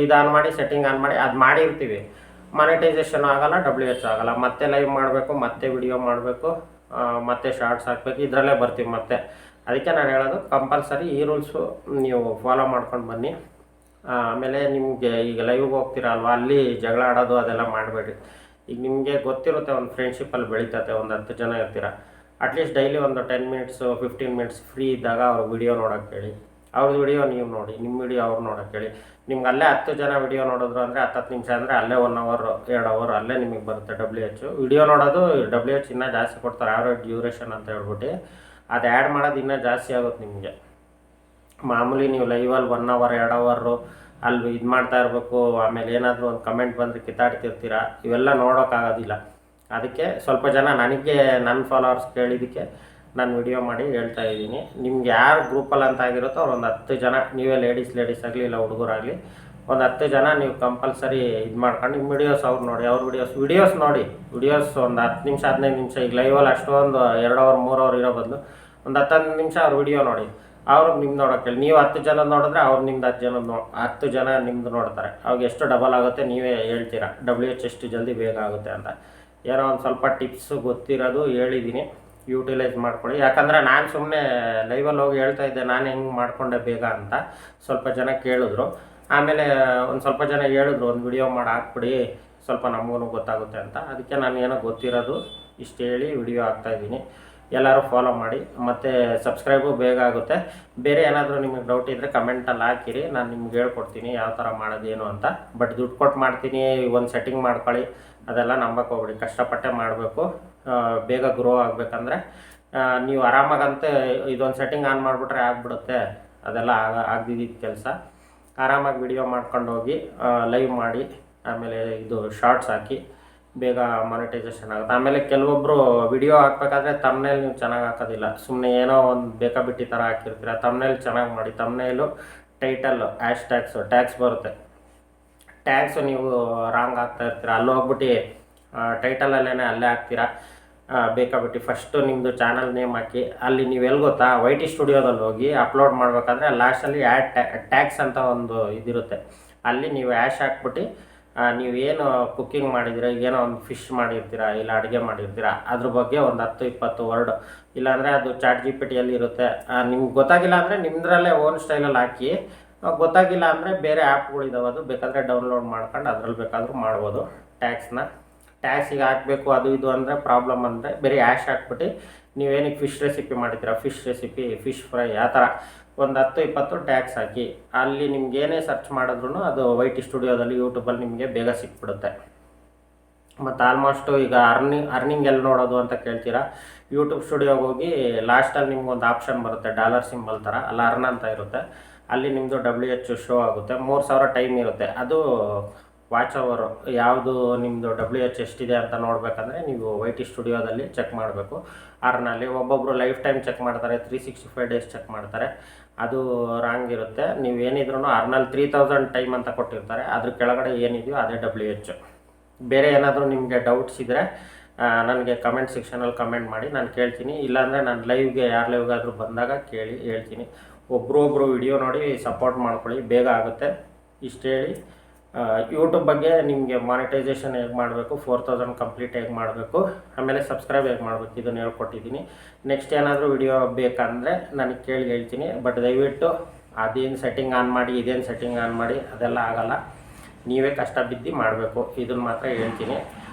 ಇದು ಆನ್ ಮಾಡಿ, ಸೆಟ್ಟಿಂಗ್ ಆನ್ ಮಾಡಿ, ಅದು ಮಾಡಿರ್ತೀವಿ, ಮಾನಿಟೈಸೇಷನ್ ಆಗೋಲ್ಲ, WH ಆಗೋಲ್ಲ. ಮತ್ತೆ ಲೈವ್ ಮಾಡಬೇಕು, ಮತ್ತೆ ವಿಡಿಯೋ ಮಾಡಬೇಕು, ಮತ್ತೆ ಶಾರ್ಟ್ಸ್ ಹಾಕಬೇಕು, ಇದರಲ್ಲೇ ಬರ್ತೀವಿ ಮತ್ತೆ. ಅದಕ್ಕೆ ನಾನು ಹೇಳೋದು, ಕಂಪಲ್ಸರಿ ಈ ರೂಲ್ಸು ನೀವು ಫಾಲೋ ಮಾಡ್ಕೊಂಡು ಬನ್ನಿ. ಆಮೇಲೆ ನಿಮಗೆ ಈಗ ಲೈವ್ಗೆ ಹೋಗ್ತೀರಾ ಅಲ್ವಾ, ಅಲ್ಲಿ ಜಗಳ ಆಡೋದು ಅದೆಲ್ಲ ಮಾಡಬೇಡಿ. ಈಗ ನಿಮಗೆ ಗೊತ್ತಿರುತ್ತೆ, ಒಂದು ಫ್ರೆಂಡ್ಶಿಪ್ಪಲ್ಲಿ ಬೆಳೀತದೆ, ಒಂದು 10 ಜನ ಇರ್ತೀರ. ಅಟ್ಲೀಸ್ಟ್ ಡೈಲಿ ಒಂದು 10 ಮಿನಿಟ್ಸು 15 ಮಿನಿಟ್ಸ್ ಫ್ರೀ ಇದ್ದಾಗ ಅವ್ರ ವಿಡಿಯೋ ನೋಡೋಕ್ಕೆ ಹೇಳಿ. ಅವ್ರದ್ದು ವಿಡಿಯೋ ನೀವು ನೋಡಿ, ನಿಮ್ಮ ವಿಡಿಯೋ ಅವ್ರು ನೋಡೋಕ್ಕೆ ಹೇಳಿ. ನಿಮ್ಗೆ ಅಲ್ಲೇ 10 ಜನ ವಿಡಿಯೋ ನೋಡಿದ್ರು ಅಂದರೆ 10 ನಿಮಿಷ ಅಂದರೆ ಅಲ್ಲೇ 1 ಅವರ್ 2 ಅವರ್ ಅಲ್ಲೇ ನಿಮಗೆ ಬರುತ್ತೆ WH. ವಿಡಿಯೋ ನೋಡೋದು WH ಇನ್ನೂ ಜಾಸ್ತಿ ಕೊಡ್ತಾರೆ, ಆವ್ರೇಜ್ ಡ್ಯೂರೇಷನ್ ಅಂತ ಹೇಳ್ಬಿಟ್ಟು. ಅದು ಆ್ಯಡ್ ಮಾಡೋದು ಇನ್ನೂ ಜಾಸ್ತಿ ಆಗುತ್ತೆ ನಿಮಗೆ. ಮಾಮೂಲಿ ನೀವು ಲೈವಲ್ಲಿ 1 ಅವರ್ 2 ಅವರು ಅಲ್ಲಿ ಇದು ಮಾಡ್ತಾ ಇರಬೇಕು, ಆಮೇಲೆ ಏನಾದರೂ ಒಂದು ಕಮೆಂಟ್ ಬಂದರೆ ಕಿತ್ತಾಡ್ತಿರ್ತೀರ, ಇವೆಲ್ಲ ನೋಡೋಕ್ಕಾಗೋದಿಲ್ಲ. ಅದಕ್ಕೆ ಸ್ವಲ್ಪ ಜನ ನನ್ನ ಫಾಲೋವರ್ಸ್ ಕೇಳಿದ್ದಕ್ಕೆ ನಾನು ವಿಡಿಯೋ ಮಾಡಿ ಹೇಳ್ತಾ ಇದ್ದೀನಿ. ನಿಮ್ಗೆ ಯಾರು ಗ್ರೂಪಲ್ಲಿ ಅಂತ ಆಗಿರುತ್ತೋ ಅವ್ರು ಒಂದು 10 ಜನ, ನೀವೇ ಲೇಡೀಸ್ ಆಗಲಿ ಇಲ್ಲ ಹುಡುಗರಾಗಲಿ, ಒಂದು 10 ಜನ ನೀವು ಕಂಪಲ್ಸರಿ ಇದು ಮಾಡ್ಕೊಂಡು ನಿಮ್ಮ ವಿಡಿಯೋಸ್ ಅವ್ರು ನೋಡಿ, ಅವ್ರ ವಿಡಿಯೋಸ್ ನೋಡಿ. ವಿಡಿಯೋಸ್ ಒಂದು 10 ನಿಮಿಷ 15 ನಿಮಿಷ, ಈಗ ಲೈವಲ್ಲಿ ಅಷ್ಟೊಂದು 2 ಅವರ್ 3 ಅವರ್ ಇರೋ ಬದಲು ಒಂದು 10 ನಿಮಿಷ ಅವ್ರ ವಿಡಿಯೋ ನೋಡಿ. ಅವರು ನಿಮ್ದು ನೋಡೋಕ್ಕೆ ಹೇಳಿ. ನೀವು 10 ಜನ ನೋಡಿದ್ರೆ ಅವ್ರು ನಿಮ್ದು 10 ಜನ ನಿಮ್ಮದು ನೋಡ್ತಾರೆ. ಅವಾಗ ಎಷ್ಟು ಡಬಲ್ ಆಗುತ್ತೆ ನೀವೇ ಹೇಳ್ತೀರಾ, WH ಎಷ್ಟು ಜಲ್ದಿ ಬೇಗ ಆಗುತ್ತೆ ಅಂತ. ಏನೋ ಒಂದು ಸ್ವಲ್ಪ ಟಿಪ್ಸು ಗೊತ್ತಿರೋದು ಹೇಳಿದ್ದೀನಿ, ಯೂಟಿಲೈಸ್ ಮಾಡ್ಕೊಳ್ಳಿ. ಯಾಕಂದರೆ ನಾನು ಸುಮ್ಮನೆ ಲೈವಲ್ಲಿ ಹೋಗಿ ಹೇಳ್ತಾ ಇದ್ದೆ, ನಾನು ಹೆಂಗೆ ಮಾಡಿಕೊಂಡೆ ಬೇಗ ಅಂತ. ಸ್ವಲ್ಪ ಜನ ಕೇಳಿದ್ರು, ಆಮೇಲೆ ಒಂದು ಸ್ವಲ್ಪ ಜನ ಹೇಳಿದ್ರು, ಒಂದು ವಿಡಿಯೋ ಮಾಡಿ ಹಾಕ್ಬಿಡಿ, ಸ್ವಲ್ಪ ನಮಗೂ ಗೊತ್ತಾಗುತ್ತೆ ಅಂತ. ಅದಕ್ಕೆ ನಾನು ಏನೋ ಗೊತ್ತಿರೋದು ಇಷ್ಟು ಹೇಳಿ ವಿಡಿಯೋ ಹಾಕ್ತಾಯಿದ್ದೀನಿ. ಎಲ್ಲರೂ ಫಾಲೋ ಮಾಡಿ, ಮತ್ತು ಸಬ್ಸ್ಕ್ರೈಬು ಬೇಗ ಆಗುತ್ತೆ. ಬೇರೆ ಏನಾದರೂ ನಿಮಗೆ ಡೌಟ್ ಇದ್ದರೆ ಕಮೆಂಟಲ್ಲಿ ಹಾಕಿರಿ, ನಾನು ನಿಮ್ಗೆ ಹೇಳ್ಕೊಡ್ತೀನಿ ಯಾವ ಥರ ಮಾಡೋದೇನು ಅಂತ. ಬಟ್ ದುಡ್ಡು ಕೊಟ್ಟು ಮಾಡ್ತೀನಿ, ಒಂದು ಸೆಟ್ಟಿಂಗ್ ಮಾಡ್ಕೊಳ್ಳಿ ಅದೆಲ್ಲ ನಂಬಕ್ಕೆ ಹೋಗ್ಬಿಡಿ. ಕಷ್ಟಪಟ್ಟೆ ಮಾಡಬೇಕು. ಬೇಗ ಗ್ರೋ ಆಗಬೇಕಂದ್ರೆ ನೀವು ಆರಾಮಾಗಂತೆ ಇದೊಂದು ಸೆಟ್ಟಿಂಗ್ ಆನ್ ಮಾಡಿಬಿಟ್ರೆ ಆಗಿಬಿಡುತ್ತೆ. ಅದೆಲ್ಲ ಆಗದಿದ್ದ ಕೆಲಸ. ಆರಾಮಾಗಿ ವಿಡಿಯೋ ಮಾಡ್ಕೊಂಡು ಹೋಗಿ ಲೈವ್ ಮಾಡಿ, ಆಮೇಲೆ ಇದು ಶಾರ್ಟ್ಸ್ ಹಾಕಿ ಬೇಗ ಮಾನಿಟೈಸೇಷನ್ ಆಗುತ್ತೆ. ಆಮೇಲೆ ಕೆಲವೊಬ್ಬರು ವಿಡಿಯೋ ಹಾಕ್ಬೇಕಾದ್ರೆ ತಮ್ನೇಲ್ ನೀವು ಚೆನ್ನಾಗಿ ಹಾಕೋದಿಲ್ಲ, ಸುಮ್ಮನೆ ಏನೋ ಒಂದು ಬೇಕಾಬಿಟ್ಟಿ ಥರ ಹಾಕಿರ್ತೀರ. ತಮ್ನೇಲ್ ಚೆನ್ನಾಗಿ ಮಾಡಿ. ತಮ್ನೇಲು, ಟೈಟಲ್ಲು, ಟ್ಯಾಗ್ಸ್ ಬರುತ್ತೆ. ಟ್ಯಾಗ್ಸು ನೀವು ರಾಂಗ್ ಆಗ್ತಾ ಇರ್ತೀರ, ಅಲ್ಲಿ ಹೋಗ್ಬಿಟ್ಟು ಟೈಟಲಲ್ಲೇ ಅಲ್ಲೇ ಹಾಕ್ತೀರಾ ಬೇಕಾಬಿಟ್ಟು. ಫಸ್ಟು ನಿಮ್ಮದು ಚಾನಲ್ ನೇಮ್ ಹಾಕಿ, ಅಲ್ಲಿ ನೀವು ಎಲ್ಲಿ ಗೊತ್ತಾ, YT ಸ್ಟುಡಿಯೋದಲ್ಲಿ ಹೋಗಿ ಅಪ್ಲೋಡ್ ಮಾಡಬೇಕಾದ್ರೆ ಲಾಸ್ಟಲ್ಲಿ ಟ್ಯಾಗ್ಸ್ ಅಂತ ಒಂದು ಇದಿರುತ್ತೆ. ಅಲ್ಲಿ ನೀವು ಹಾಕ್ಬಿಟ್ಟು ನೀವೇನು ಕುಕ್ಕಿಂಗ್ ಮಾಡಿದ್ದೀರ, ಏನೋ ಒಂದು ಫಿಶ್ ಮಾಡಿರ್ತೀರ ಇಲ್ಲ ಅಡುಗೆ ಮಾಡಿರ್ತೀರ, ಅದ್ರ ಬಗ್ಗೆ ಒಂದು 10-20 ವರ್ಡ್, ಇಲ್ಲಾಂದರೆ ಅದು ChatGPTಯಲ್ಲಿ ಇರುತ್ತೆ. ನಿಮ್ಗೆ ಗೊತ್ತಾಗಿಲ್ಲ ಅಂದರೆ ನಿಮ್ಮದ್ರಲ್ಲೇ ಓನ್ ಸ್ಟೈಲಲ್ಲಿ ಹಾಕಿ. ಗೊತ್ತಾಗಿಲ್ಲ ಅಂದರೆ ಬೇರೆ ಆ್ಯಪ್ಗಳಿದಾವೆ, ಅದು ಬೇಕಾದರೆ ಡೌನ್ಲೋಡ್ ಮಾಡ್ಕೊಂಡು ಅದ್ರಲ್ಲಿ ಬೇಕಾದರೂ ಮಾಡ್ಬೋದು. ಟ್ಯಾಗ್ಸಿಗೆ ಹಾಕಬೇಕು ಅದು ಇದು ಅಂದರೆ ಪ್ರಾಬ್ಲಮ್ ಅಂದರೆ ಬೇರೆ ಹಾಕ್ಬಿಟ್ಟು ನೀವೇನಿಗೆ ಫಿಶ್ ರೆಸಿಪಿ ಮಾಡಿದ್ದೀರ, ಫಿಶ್ ರೆಸಿಪಿ, ಫಿಶ್ ಫ್ರೈ, ಆ ಥರ ಒಂದು 10-20 ಟ್ಯಾಗ್ಸ್ ಹಾಕಿ. ಅಲ್ಲಿ ನಿಮ್ಗೆ ಏನೇ ಸರ್ಚ್ ಮಾಡಿದ್ರು ಅದು YT ಸ್ಟುಡಿಯೋದಲ್ಲಿ, ಯೂಟ್ಯೂಬಲ್ಲಿ ನಿಮಗೆ ಬೇಗ ಸಿಕ್ಬಿಡುತ್ತೆ. ಮತ್ತು ಆಲ್ಮೋಸ್ಟು ಈಗ ಅರ್ನಿಂಗ್ ಎಲ್ಲಿ ನೋಡೋದು ಅಂತ ಕೇಳ್ತೀರಾ, ಯೂಟ್ಯೂಬ್ ಸ್ಟುಡಿಯೋಗೆ ಹೋಗಿ ಲಾಸ್ಟಲ್ಲಿ ನಿಮ್ಗೆ ಒಂದು ಆಪ್ಷನ್ ಬರುತ್ತೆ, ಡಾಲರ್ ಸಿಂಬಲ್ ಥರ, ಅಲ್ಲಿ ಅರ್ನ್ ಅಂತ ಇರುತ್ತೆ. ಅಲ್ಲಿ ನಿಮ್ಮದು WH ಶೋ ಆಗುತ್ತೆ. 3000 ಟೈಮ್ ಇರುತ್ತೆ. ಅದು ವಾಚ್ ಅವರು ಯಾವುದು ನಿಮ್ಮದು WH ಎಷ್ಟಿದೆ ಅಂತ ನೋಡಬೇಕಂದ್ರೆ ನೀವು YT ಸ್ಟುಡಿಯೋದಲ್ಲಿ ಚೆಕ್ ಮಾಡಬೇಕು. ಅರ್ನಲ್ಲಿ ಒಬ್ಬೊಬ್ಬರು ಲೈಫ್ ಟೈಮ್ ಚೆಕ್ ಮಾಡ್ತಾರೆ, 365 ಡೇಸ್ ಚೆಕ್ ಮಾಡ್ತಾರೆ. ಅದು ರಾಂಗ್ ಇರುತ್ತೆ. ನೀವು ಏನಿದ್ರು ಅರ್ನಲ್ಲಿ 3000 ಟೈಮ್ ಅಂತ ಕೊಟ್ಟಿರ್ತಾರೆ, ಅದ್ರ ಕೆಳಗಡೆ ಏನಿದೆಯೋ ಅದೇ WH. ಬೇರೆ ಏನಾದರೂ ನಿಮಗೆ ಡೌಟ್ಸ್ ಇದ್ದರೆ ನನಗೆ ಕಮೆಂಟ್ ಸೆಕ್ಷನಲ್ಲಿ ಕಮೆಂಟ್ ಮಾಡಿ, ನಾನು ಕೇಳ್ತೀನಿ. ಇಲ್ಲಾಂದರೆ ನಾನು ಯಾರು ಲೈವ್ಗಾದರೂ ಬಂದಾಗ ಕೇಳಿ ಹೇಳ್ತೀನಿ. ಒಬ್ಬರು ವಿಡಿಯೋ ನೋಡಿ ಸಪೋರ್ಟ್ ಮಾಡ್ಕೊಳ್ಳಿ, ಬೇಗ ಆಗುತ್ತೆ. ಇಷ್ಟು ಹೇಳಿ, ಯೂಟ್ಯೂಬ್ ಬಗ್ಗೆ ನಿಮಗೆ ಮಾನಿಟೈಸೇಷನ್ ಹೇಗೆ ಮಾಡಬೇಕು, 4000 ಕಂಪ್ಲೀಟ್ ಹೇಗೆ ಮಾಡಬೇಕು, ಆಮೇಲೆ ಸಬ್ಸ್ಕ್ರೈಬ್ ಹೇಗೆ ಮಾಡಬೇಕು, ಇದನ್ನು ಹೇಳ್ಕೊಟ್ಟಿದ್ದೀನಿ. ನೆಕ್ಸ್ಟ್ ಏನಾದರೂ ವಿಡಿಯೋ ಬೇಕಂದರೆ ನನಗೆ ಕೇಳಿ ಹೇಳ್ತೀನಿ. ಬಟ್ ದಯವಿಟ್ಟು ಅದೇನು ಸೆಟ್ಟಿಂಗ್ ಆನ್ ಮಾಡಿ, ಇದೇನು ಸೆಟ್ಟಿಂಗ್ ಆನ್ ಮಾಡಿ ಅದೆಲ್ಲ ಆಗೋಲ್ಲ. ನೀವೇ ಕಷ್ಟ ಬಿದ್ದು ಮಾಡಬೇಕು, ಇದನ್ನು ಮಾತ್ರ ಹೇಳ್ತೀನಿ.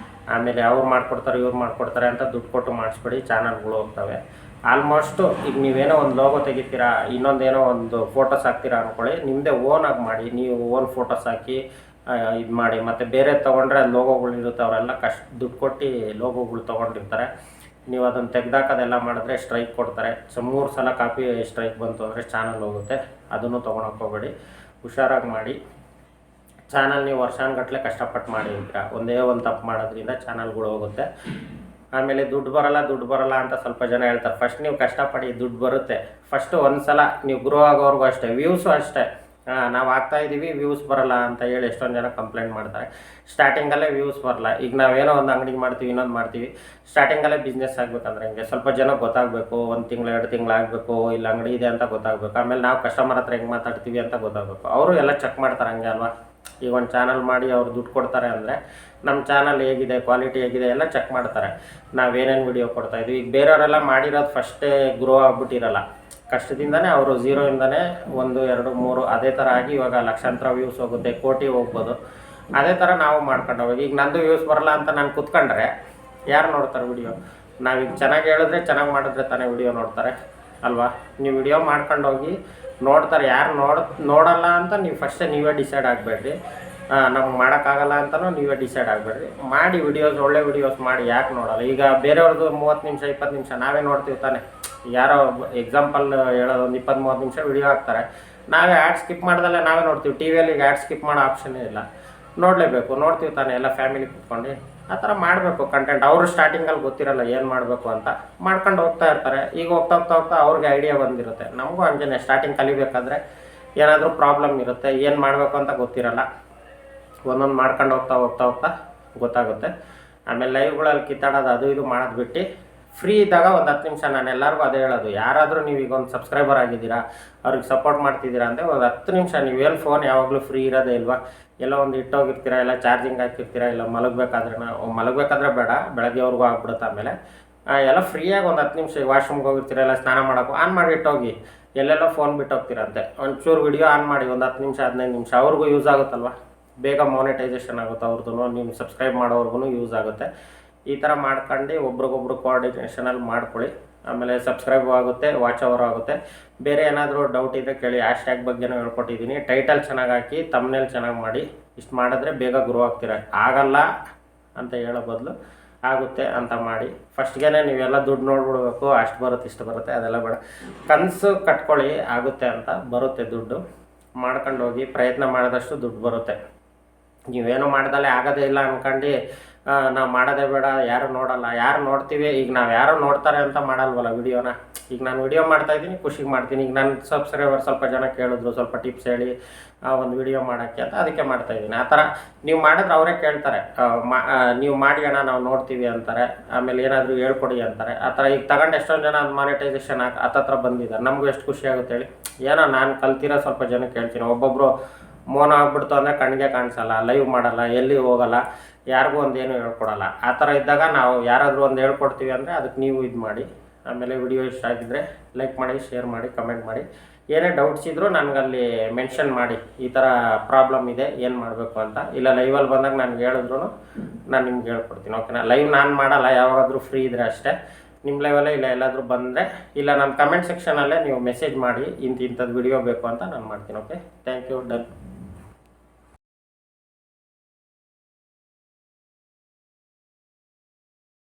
ಆಮೇಲೆ ಅವ್ರು ಮಾಡಿಕೊಡ್ತಾರೆ ಇವ್ರು ಮಾಡಿಕೊಡ್ತಾರೆ ಅಂತ ದುಡ್ಡು ಕೊಟ್ಟು ಮಾಡಿಸ್ಬೇಡಿ, ಚಾನಲ್ಗಳು ಹೋಗ್ತವೆ. ಆಲ್ಮೋಸ್ಟು ಈಗ ನೀವೇನೋ ಒಂದು ಲೋಗೋ ತೆಗಿತೀರಾ, ಇನ್ನೊಂದೇನೋ ಒಂದು ಫೋಟೋಸ್ ಹಾಕ್ತೀರಾ ಅಂದ್ಕೊಳ್ಳಿ, ನಿಮ್ಮದೇ ಓನಾಗಿ ಮಾಡಿ, ನೀವು ಓನ್ ಫೋಟೋಸ್ ಹಾಕಿ ಇದು ಮಾಡಿ. ಮತ್ತು ಬೇರೆ ತೊಗೊಂಡ್ರೆ ಅದು ಲೋಗೋಗಳು ಇರುತ್ತೆ, ಅವರೆಲ್ಲ ದುಡ್ಡು ಕೊಟ್ಟು ಲೋಗೋಗಳು ತೊಗೊಂಡಿರ್ತಾರೆ. ನೀವು ಅದನ್ನು ತೆಗ್ದಾಕೋದೆಲ್ಲ ಮಾಡಿದ್ರೆ ಸ್ಟ್ರೈಕ್ ಕೊಡ್ತಾರೆ. 3 ಸಲ ಕಾಪಿ ಸ್ಟ್ರೈಕ್ ಬಂತು ಅಂದರೆ ಚಾನಲ್ ಹೋಗುತ್ತೆ. ಅದನ್ನು ತೊಗೊಳಕ್ಕೆ ಹೋಗಬೇಡಿ, ಹುಷಾರಾಗಿ ಮಾಡಿ. ಚಾನಲ್ ನೀವು ವರ್ಷಾನುಗಟ್ಟಲೆ ಕಷ್ಟಪಟ್ಟು ಮಾಡಿರ್ತೀರ, ಒಂದೇ ಒಂದು ತಪ್ಪು ಮಾಡೋದ್ರಿಂದ ಚಾನಲ್ಗಳು ಹೋಗುತ್ತೆ. ಆಮೇಲೆ ದುಡ್ಡು ಬರಲ್ಲ ಅಂತ ಸ್ವಲ್ಪ ಜನ ಹೇಳ್ತಾರೆ. ಫಸ್ಟ್ ನೀವು ಕಷ್ಟಪಡಿ, ದುಡ್ಡು ಬರುತ್ತೆ. ಫಸ್ಟು ಒಂದು ಸಲ ನೀವು ಗ್ರೋ ಆಗೋವರೆಗೂ ಅಷ್ಟೇ. ವ್ಯೂಸು ಅಷ್ಟೇ, ನಾವು ಆಗ್ತಾಯಿದ್ದೀವಿ ವ್ಯೂಸ್ ಬರಲ್ಲ ಅಂತ ಹೇಳಿ ಎಷ್ಟೊಂದು ಜನ ಕಂಪ್ಲೇಂಟ್ ಮಾಡ್ತಾರೆ. ಸ್ಟಾರ್ಟಿಂಗಲ್ಲೇ ವ್ಯೂಸ್ ಬರಲ್ಲ. ಈಗ ನಾವೇನೋ ಒಂದು ಅಂಗಡಿ ಮಾಡ್ತೀವಿ, ಇನ್ನೊಂದು ಮಾಡ್ತೀವಿ, ಸ್ಟಾರ್ಟಿಂಗಲ್ಲೇ ಬಿಸ್ನೆಸ್ ಆಗಬೇಕಂದ್ರೆ ಹಿಂಗೆ ಸ್ವಲ್ಪ ಜನ ಗೊತ್ತಾಗಬೇಕು. 1 ತಿಂಗಳು 2 ತಿಂಗಳು ಆಗಬೇಕು, ಇಲ್ಲ ಅಂಗಡಿ ಇದೆ ಅಂತ ಗೊತ್ತಾಗಬೇಕು. ಆಮೇಲೆ ನಾವು ಕಸ್ಟಮರ್ ಹತ್ರ ಹೆಂಗೆ ಮಾತಾಡ್ತೀವಿ ಅಂತ ಗೊತ್ತಾಗಬೇಕು. ಅವರು ಎಲ್ಲ ಚೆಕ್ ಮಾಡ್ತಾರೆ, ಹಂಗೆ ಅಲ್ವಾ. ಈಗ ಒಂದು ಚಾನಲ್ ಮಾಡಿ ಅವ್ರು ದುಡ್ಡು ಕೊಡ್ತಾರೆ ಅಂದರೆ ನಮ್ಮ ಚಾನಲ್ ಹೇಗಿದೆ, ಕ್ವಾಲಿಟಿ ಹೇಗಿದೆ ಎಲ್ಲ ಚೆಕ್ ಮಾಡ್ತಾರೆ. ನಾವೇನೇನು ವಿಡಿಯೋ ಕೊಡ್ತಾಯಿದ್ವಿ. ಈಗ ಬೇರೆಯವರೆಲ್ಲ ಮಾಡಿರೋದು ಫಸ್ಟೇ ಗ್ರೋ ಆಗ್ಬಿಟ್ಟಿರಲ್ಲ, ಕಷ್ಟದಿಂದನೇ ಅವರು 0ಇಂದನೇ 1, 2, 3 ಅದೇ ಥರ ಆಗಿ ಇವಾಗ ಲಕ್ಷಾಂತರ ವ್ಯೂಸ್ ಹೋಗುತ್ತೆ, ಕೋಟಿ ಹೋಗ್ಬೋದು. ಅದೇ ಥರ ನಾವು ಮಾಡ್ಕೊಂಡು ಹೋಗಿ. ಈಗ ನಂದು ವ್ಯೂಸ್ ಬರಲ್ಲ ಅಂತ ನಾನು ಕೂತ್ಕೊಂಡ್ರೆ ಯಾರು ನೋಡ್ತಾರೆ ವಿಡಿಯೋ? ನಾವೀಗ ಚೆನ್ನಾಗಿ ಹೇಳಿದ್ರೆ, ಚೆನ್ನಾಗಿ ಮಾಡಿದ್ರೆ ತಾನೇ ವಿಡಿಯೋ ನೋಡ್ತಾರೆ ಅಲ್ವಾ. ನೀವು ವಿಡಿಯೋ ಮಾಡ್ಕೊಂಡು ಹೋಗಿ ನೋಡ್ತಾರೆ. ಯಾರು ನೋಡಲ್ಲ ಅಂತ ನೀವು ಫಸ್ಟೇ ನೀವೇ ಡಿಸೈಡ್ ಆಗಬೇಡ್ರಿ. ನಮ್ಗೆ ಮಾಡೋಕ್ಕಾಗಲ್ಲ ಅಂತಲೂ ನೀವೇ ಡಿಸೈಡ್ ಆಗಬೇಡ್ರಿ. ಮಾಡಿ ವಿಡಿಯೋಸ್, ಒಳ್ಳೆ ವಿಡಿಯೋಸ್ ಮಾಡಿ. ಯಾಕೆ ನೋಡಲ್ಲ? ಈಗ ಬೇರೆಯವ್ರದ್ದು 30 ನಿಮಿಷ 20 ನಿಮಿಷ ನಾವೇ ನೋಡ್ತೀವಿ ತಾನೆ. ಯಾರೋ ಎಕ್ಸಾಂಪಲ್ ಹೇಳೋದು, ಒಂದು 20-30 ನಿಮಿಷ ವಿಡಿಯೋ ಹಾಕ್ತಾರೆ, ನಾವೇ ಆ್ಯಡ್ ಸ್ಕಿಪ್ ಮಾಡ್ದಲ್ಲೇ ನಾವೇ ನೋಡ್ತೀವಿ. ಟಿವಿಯಲ್ಲಿ ಈಗ ಆ್ಯಡ್ ಸ್ಕಿಪ್ ಮಾಡೋ ಆಪ್ಷನ್ನೇ ಇಲ್ಲ, ನೋಡಲೇಬೇಕು. ನೋಡ್ತೀವಿ ತಾನೆ ಎಲ್ಲ ಫ್ಯಾಮಿಲಿ ಕೂತ್ಕೊಂಡು. ಆ ಥರ ಮಾಡಬೇಕು ಕಂಟೆಂಟ್. ಅವರು ಸ್ಟಾರ್ಟಿಂಗಲ್ಲಿ ಗೊತ್ತಿರಲ್ಲ ಏನು ಮಾಡಬೇಕು ಅಂತ, ಮಾಡ್ಕೊಂಡು ಹೋಗ್ತಾ ಇರ್ತಾರೆ. ಈಗ ಹೋಗ್ತಾ ಅವ್ರಿಗೆ ಐಡಿಯಾ ಬಂದಿರುತ್ತೆ. ನಮಗೂ ಹಂಗೇನೆ, ಸ್ಟಾರ್ಟಿಂಗ್ ಕಲಿಬೇಕಾದ್ರೆ ಏನಾದರೂ ಪ್ರಾಬ್ಲಮ್ ಇರುತ್ತೆ, ಏನು ಮಾಡಬೇಕು ಅಂತ ಗೊತ್ತಿರಲ್ಲ. ಒಂದೊಂದು ಮಾಡ್ಕೊಂಡು ಹೋಗ್ತಾ ಗೊತ್ತಾಗುತ್ತೆ. ಆಮೇಲೆ ಲೈವ್ಗಳಲ್ಲಿ ಕಿತ್ತಾಡೋದು ಅದು ಇದು ಮಾಡೋದು ಬಿಟ್ಟು ಫ್ರೀ ಇದ್ದಾಗ ಒಂದು 10 ನಿಮಿಷ, ನಾನು ಎಲ್ಲರಿಗೂ ಅದೇ ಹೇಳೋದು, ಯಾರಾದರೂ ನೀವೀಗ ಒಂದು ಸಬ್ಸ್ಕ್ರೈಬರ್ ಆಗಿದ್ದೀರಾ, ಅವ್ರಿಗೆ ಸಪೋರ್ಟ್ ಮಾಡ್ತಿದ್ದೀರಾ ಅಂದರೆ ಒಂದು 10 ನಿಮಿಷ ನೀವೇನು ಫೋನ್ ಯಾವಾಗಲೂ ಫ್ರೀ ಇರೋದೇ ಇಲ್ವಾ? ಎಲ್ಲೋ ಒಂದು ಇಟ್ಟೋಗಿರ್ತೀರ, ಇಲ್ಲ ಚಾರ್ಜಿಂಗ್ ಹಾಕಿರ್ತೀರ, ಇಲ್ಲ ಮಲಗಬೇಕಾದ್ರೆ ಬೇಡ, ಬೆಳಗ್ಗೆವರೆಗೂ ಆಗ್ಬಿಡುತ್ತೆ. ಆಮೇಲೆ ಎಲ್ಲ ಫ್ರೀಯಾಗಿ ಒಂದು 10 ನಿಮಿಷ ವಾಶ್ರೂಮ್ಗೆ ಹೋಗಿರ್ತೀರ, ಇಲ್ಲ ಸ್ನಾನ ಮಾಡೋಕ್ಕೂ ಆನ್ ಮಾಡಿ ಇಟ್ಟೋಗಿ. ಎಲ್ಲೆಲ್ಲೋ ಫೋನ್ ಬಿಟ್ಟು ಹೋಗ್ತೀರಂತೆ, ಒಂಚೂರು ವಿಡಿಯೋ ಆನ್ ಮಾಡಿ ಒಂದು 10 ನಿಮಿಷ 15 ನಿಮಿಷ, ಅವ್ರಿಗೂ ಯೂಸ್ ಆಗುತ್ತಲ್ವ. ಬೇಗ ಮಾನಿಟೈಸೇಷನ್ ಆಗುತ್ತೆ ಅವ್ರದ್ದು, ನೀವು ಸಬ್ಸ್ಕ್ರೈಬ್ ಮಾಡೋರ್ಗು ಯೂಸ್ ಆಗುತ್ತೆ. ಈ ಥರ ಮಾಡ್ಕೊಂಡು ಒಬ್ರಿಗೊಬ್ರು ಕೋಆರ್ಡಿನೇಷನಲ್ಲಿ ಮಾಡ್ಕೊಳ್ಳಿ. ಆಮೇಲೆ ಸಬ್ಸ್ಕ್ರೈಬ್ ಆಗುತ್ತೆ, ವಾಚ್ ಅವರ್ ಆಗುತ್ತೆ. ಬೇರೆ ಏನಾದರೂ ಡೌಟ್ ಇದ್ದರೆ ಕೇಳಿ. ಹ್ಯಾಶ್ಟ್ಯಾಗ್ ಬಗ್ಗೆನೂ ಹೇಳ್ಕೊಟ್ಟಿದ್ದೀನಿ. ಟೈಟಲ್ ಚೆನ್ನಾಗಿ ಹಾಕಿ, ತಮ್ನೇಲ್ ಚೆನ್ನಾಗಿ ಮಾಡಿ. ಇಷ್ಟು ಮಾಡಿದ್ರೆ ಬೇಗ ಗ್ರೋ ಆಗ್ತೀರ. ಆಗಲ್ಲ ಅಂತ ಹೇಳೋ ಬದಲು ಆಗುತ್ತೆ ಅಂತ ಮಾಡಿ. ಫಸ್ಟ್ಗೆ ನೀವೆಲ್ಲ ದುಡ್ಡು ನೋಡ್ಬಿಡ್ಬೇಕು, ಅಷ್ಟು ಬರುತ್ತೆ ಇಷ್ಟು ಬರುತ್ತೆ ಅದೆಲ್ಲ ಬೇಡ. ಕನಸು ಕಟ್ಕೊಳ್ಳಿ, ಆಗುತ್ತೆ ಅಂತ ಬರುತ್ತೆ ದುಡ್ಡು. ಮಾಡ್ಕೊಂಡು ಹೋಗಿ, ಪ್ರಯತ್ನ ಮಾಡಿದಷ್ಟು ದುಡ್ಡು ಬರುತ್ತೆ. ನೀವೇನು ಮಾಡ್ದಲ್ಲೇ ಆಗೋದೇ ಇಲ್ಲ ಅಂದ್ಕೊಂಡು ನಾವು ಮಾಡೋದೇ ಬೇಡ, ಯಾರು ನೋಡಲ್ಲ, ಯಾರು ನೋಡ್ತೀವಿ, ಈಗ ನಾವು ಯಾರು ನೋಡ್ತಾರೆ ಅಂತ ಮಾಡಲ್ವಲ್ಲ ವಿಡಿಯೋನ. ಈಗ ನಾನು ವಿಡಿಯೋ ಮಾಡ್ತಾಯಿದ್ದೀನಿ, ಖುಷಿಗೆ ಮಾಡ್ತೀನಿ. ಈಗ ನನ್ನ ಸಬ್ಸ್ಕ್ರೈಬರ್ ಸ್ವಲ್ಪ ಜನ ಕೇಳಿದ್ರು, ಸ್ವಲ್ಪ ಟಿಪ್ಸ್ ಹೇಳಿ ಒಂದು ವಿಡಿಯೋ ಮಾಡೋಕ್ಕೆ ಅಂತ, ಅದಕ್ಕೆ ಮಾಡ್ತಾಯಿದ್ದೀನಿ. ಆ ಥರ ನೀವು ಮಾಡಿದ್ರೆ ಅವರೇ ಕೇಳ್ತಾರೆ, ನೀವು ಮಾಡಿ ಅಣ್ಣ ನಾವು ನೋಡ್ತೀವಿ ಅಂತಾರೆ. ಆಮೇಲೆ ಏನಾದರೂ ಹೇಳ್ಕೊಡಿ ಅಂತಾರೆ. ಆ ಥರ ಈಗ ತಗೊಂಡು ಎಷ್ಟೊಂದು ಜನ ಮಾನಿಟೈಸೇಷನ್ ಹತ್ತತ್ರ ಬಂದಿದ್ದಾರೆ. ನಮಗೂ ಎಷ್ಟು ಖುಷಿ ಆಗುತ್ತೆ ಹೇಳಿ. ಏನೋ ನಾನು ಕಲ್ತಿರೋ ಸ್ವಲ್ಪ ಜನಕ್ಕೆ ಹೇಳ್ತೀನಿ. ಒಬ್ಬೊಬ್ಬರು ಮೋನ ಆಗ್ಬಿಡ್ತು ಅಂದರೆ ಕಣ್ಣಿಗೆ ಕಾಣಿಸಲ್ಲ, ಲೈವ್ ಮಾಡಲ್ಲ, ಎಲ್ಲಿ ಹೋಗಲ್ಲ, ಯಾರಿಗೂ ಒಂದೇನು ಹೇಳ್ಕೊಡಲ್ಲ. ಆ ಥರ ಇದ್ದಾಗ ನಾವು ಯಾರಾದರೂ ಒಂದು ಹೇಳ್ಕೊಡ್ತೀವಿ ಅಂದರೆ ಅದಕ್ಕೆ ನೀವು ಇದು ಮಾಡಿ. ಆಮೇಲೆ ವಿಡಿಯೋ ಇಷ್ಟ ಆಗಿದ್ದರೆ ಲೈಕ್ ಮಾಡಿ, ಶೇರ್ ಮಾಡಿ, ಕಮೆಂಟ್ ಮಾಡಿ. ಏನೇ ಡೌಟ್ಸ್ ಇದ್ದರೂ ನನಗಲ್ಲಿ ಮೆನ್ಷನ್ ಮಾಡಿ, ಈ ಥರ ಪ್ರಾಬ್ಲಮ್ ಇದೆ, ಏನು ಮಾಡಬೇಕು ಅಂತ. ಇಲ್ಲ ಲೈವಲ್ಲಿ ಬಂದಾಗ ನನಗೆ ಹೇಳಿದ್ರು ನಾನು ನಿಮ್ಗೆ ಹೇಳ್ಕೊಡ್ತೀನಿ, ಓಕೆನಾ. ಲೈವ್ ನಾನು ಮಾಡಲ್ಲ, ಯಾವಾಗಾದರೂ ಫ್ರೀ ಇದ್ದರೆ ಅಷ್ಟೇ. ನಿಮ್ಮ ಲೈವಲ್ಲೇ ಇಲ್ಲ ಎಲ್ಲಾದರೂ ಬಂದರೆ, ಇಲ್ಲ ನನ್ನ ಕಮೆಂಟ್ ಸೆಕ್ಷನಲ್ಲೇ ನೀವು ಮೆಸೇಜ್ ಮಾಡಿ ಇಂಥದ್ದು ವಿಡಿಯೋ ಬೇಕು ಅಂತ ನಾನು ಮಾಡ್ತೀನಿ. Okay, thank you, done.